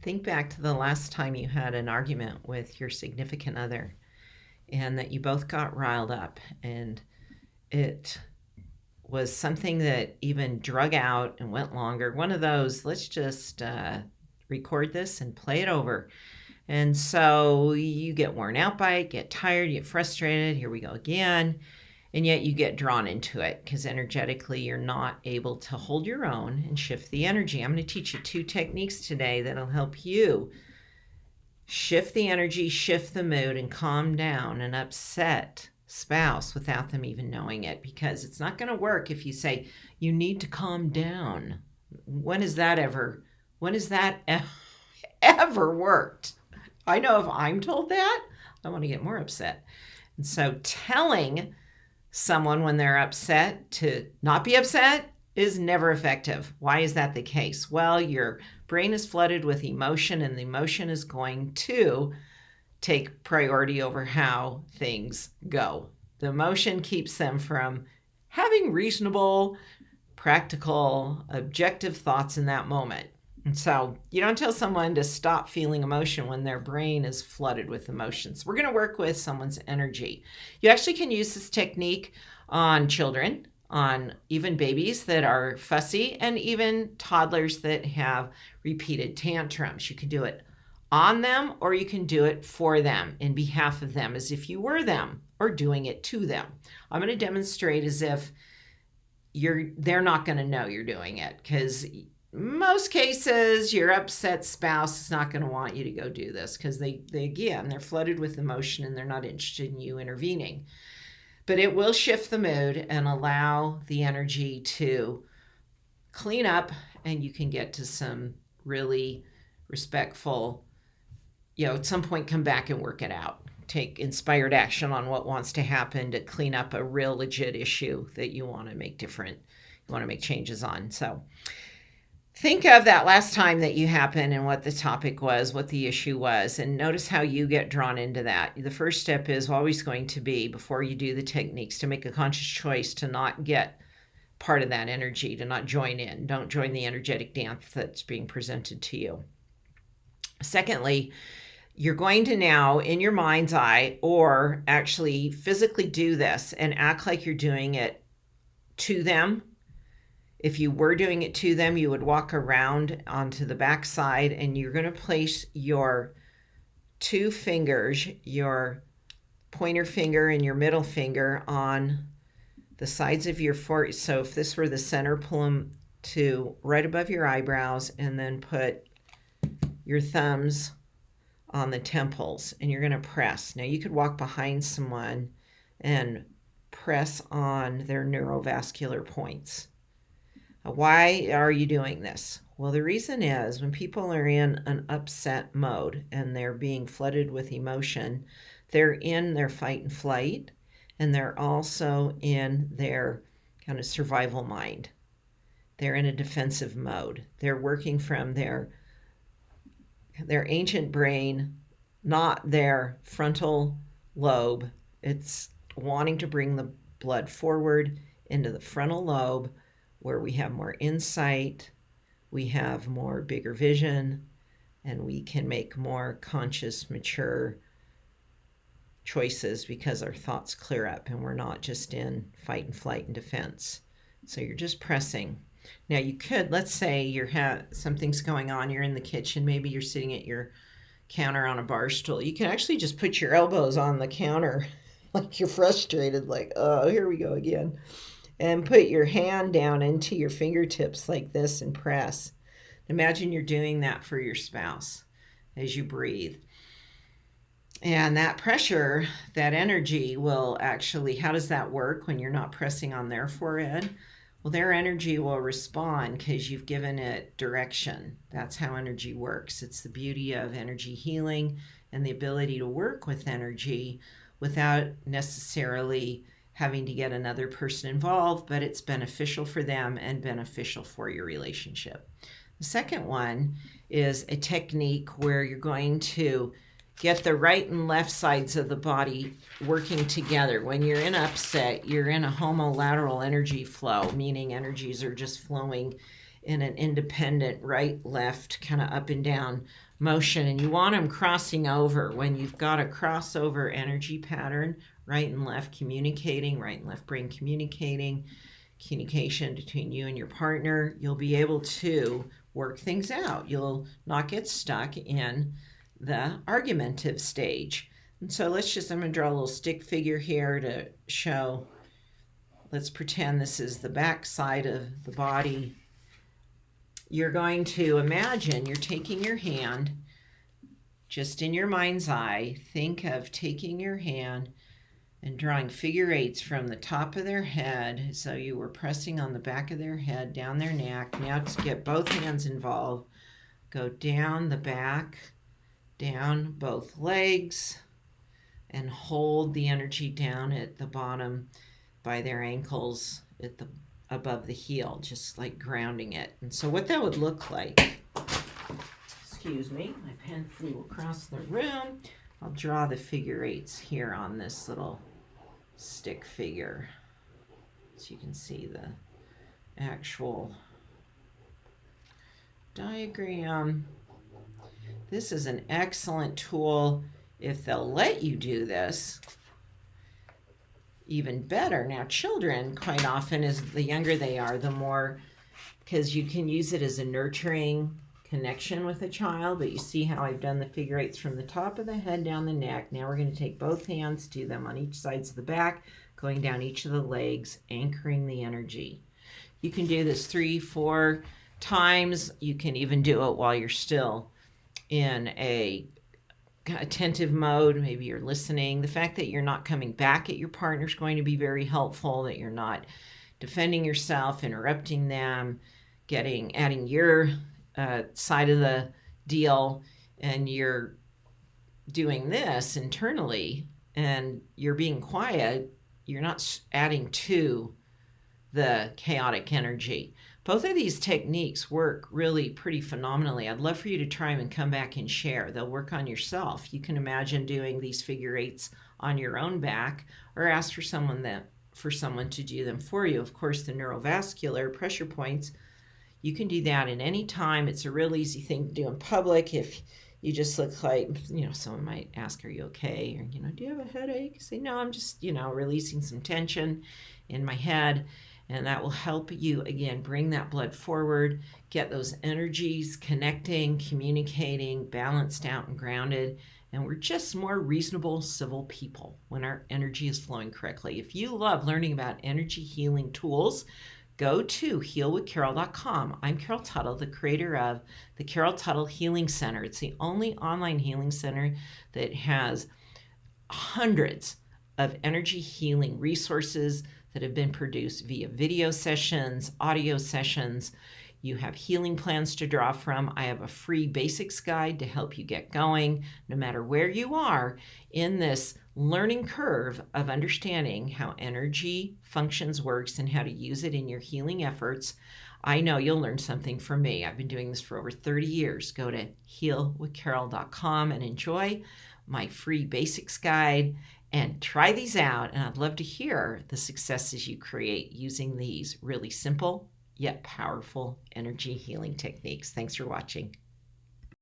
Think back to the last time you had an argument with your significant other and that you both got riled up, and it was something that even drug out and went longer. One of those, let's just record this and play it over. And so you get worn out by it, get tired, you get frustrated. Here we go again. And yet you get drawn into it because energetically you're not able to hold your own and shift the energy. I'm going to teach you 2 techniques today that'll help you shift the energy, shift the mood, and calm down an upset spouse without them even knowing it, because it's not going to work if you say you need to calm down. When has that ever worked? I know if I'm told that, I want to get more upset. And so telling someone when they're upset to not be upset is never effective. Why is that the case? Well, your brain is flooded with emotion, and the emotion is going to take priority over how things go. The emotion keeps them from having reasonable, practical, objective thoughts in that moment. And so you don't tell someone to stop feeling emotion when their brain is flooded with emotions. We're going to work with someone's energy. You actually can use this technique on children, on even babies that are fussy, and even toddlers that have repeated tantrums. You can do it on them, or you can do it for them, in behalf of them, as if you were them, or doing it to them. I'm going to demonstrate as if they're not going to know you're doing it, because most cases your upset spouse is not going to want you to go do this, because they're flooded with emotion and they're not interested in you intervening. But it will shift the mood and allow the energy to clean up, and you can get to some really respectful, at some point come back and work it out. Take inspired action on what wants to happen to clean up a real legit issue that you want to make different, you want to make changes on. So think of that last time that you happened and what the topic was, what the issue was, and notice how you get drawn into that. The first step is always going to be, before you do the techniques, to make a conscious choice to not get part of that energy, to not join in. Don't join the energetic dance that's being presented to you. Secondly, you're going to now, in your mind's eye, or actually physically do this and act like you're doing it to them. If you were doing it to them, you would walk around onto the back side, and you're going to place your 2 fingers, your pointer finger and your middle finger, on the sides of your forehead. So if this were the center, pull them to right above your eyebrows, and then put your thumbs on the temples, and you're going to press. Now you could walk behind someone and press on their neurovascular points. Why are you doing this? Well, the reason is when people are in an upset mode and they're being flooded with emotion, they're in their fight and flight, and they're also in their kind of survival mind. They're in a defensive mode. They're working from their ancient brain, not their frontal lobe. It's wanting to bring the blood forward into the frontal lobe, where we have more insight, we have more bigger vision, and we can make more conscious, mature choices because our thoughts clear up and we're not just in fight and flight and defense. So you're just pressing. Now you could, let's say something's going on, you're in the kitchen, maybe you're sitting at your counter on a bar stool. You can actually just put your elbows on the counter like you're frustrated, like, oh, here we go again. And put your hand down into your fingertips like this and press. Imagine you're doing that for your spouse as you breathe. And that pressure, that energy will actually, how does that work when you're not pressing on their forehead? Well, their energy will respond because you've given it direction. That's how energy works. It's the beauty of energy healing and the ability to work with energy without necessarily having to get another person involved, but it's beneficial for them and beneficial for your relationship. The second one is a technique where you're going to get the right and left sides of the body working together. When you're in upset, you're in a homolateral energy flow, meaning energies are just flowing in an independent right, left, kind of up and down motion, and you want them crossing over. When you've got a crossover energy pattern, right and left communicating, right and left brain communicating, communication between you and your partner, you'll be able to work things out. You'll not get stuck in the argumentative stage. And so I'm going to draw a little stick figure here to show. Let's pretend this is the back side of the body. You're going to imagine you're taking your hand, just in your mind's eye, think of taking your hand and drawing figure eights from the top of their head. So you were pressing on the back of their head, down their neck. Now to get both hands involved, go down the back, down both legs, and hold the energy down at the bottom by their ankles at the above the heel, just like grounding it. And so what that would look like, excuse me, my pen flew across the room. I'll draw the figure eights here on this little stick figure so you can see the actual diagram. This is an excellent tool if they'll let you do this. Even better. Now, children, quite often, as the younger they are, the more, because you can use it as a nurturing connection with a child. But you see how I've done the figure eights from the top of the head down the neck. Now we're going to take both hands, do them on each sides of the back, going down each of the legs, anchoring the energy. You can do this 3-4 times. You can even do it while you're still in a attentive mode. Maybe you're listening. The fact that you're not coming back at your partner is going to be very helpful, that you're not defending yourself, interrupting them, adding your side of the deal, and you're doing this internally and you're being quiet. You're not adding to the chaotic energy. Both of these techniques work really pretty phenomenally. I'd love for you to try them and come back and share. They'll work on yourself. You can imagine doing these figure eights on your own back, or ask for someone to do them for you. Of course, the neurovascular pressure points, you can do that at any time. It's a real easy thing to do in public. If you just look like, someone might ask, are you okay? Or, do you have a headache? Say, no, I'm just, releasing some tension in my head. And that will help you, again, bring that blood forward, get those energies connecting, communicating, balanced out and grounded. And we're just more reasonable, civil people when our energy is flowing correctly. If you love learning about energy healing tools, go to healwithcarol.com. I'm Carol Tuttle, the creator of the Carol Tuttle Healing Center. It's the only online healing center that has hundreds of energy healing resources that have been produced via video sessions, audio sessions. You have healing plans to draw from. I have a free basics guide to help you get going, no matter where you are in this learning curve of understanding how energy functions, works, and how to use it in your healing efforts. I know you'll learn something from me. I've been doing this for over 30 years. Go to healwithcarol.com and enjoy my free basics guide and try these out. And I'd love to hear the successes you create using these really simple yet powerful energy healing techniques. Thanks for watching.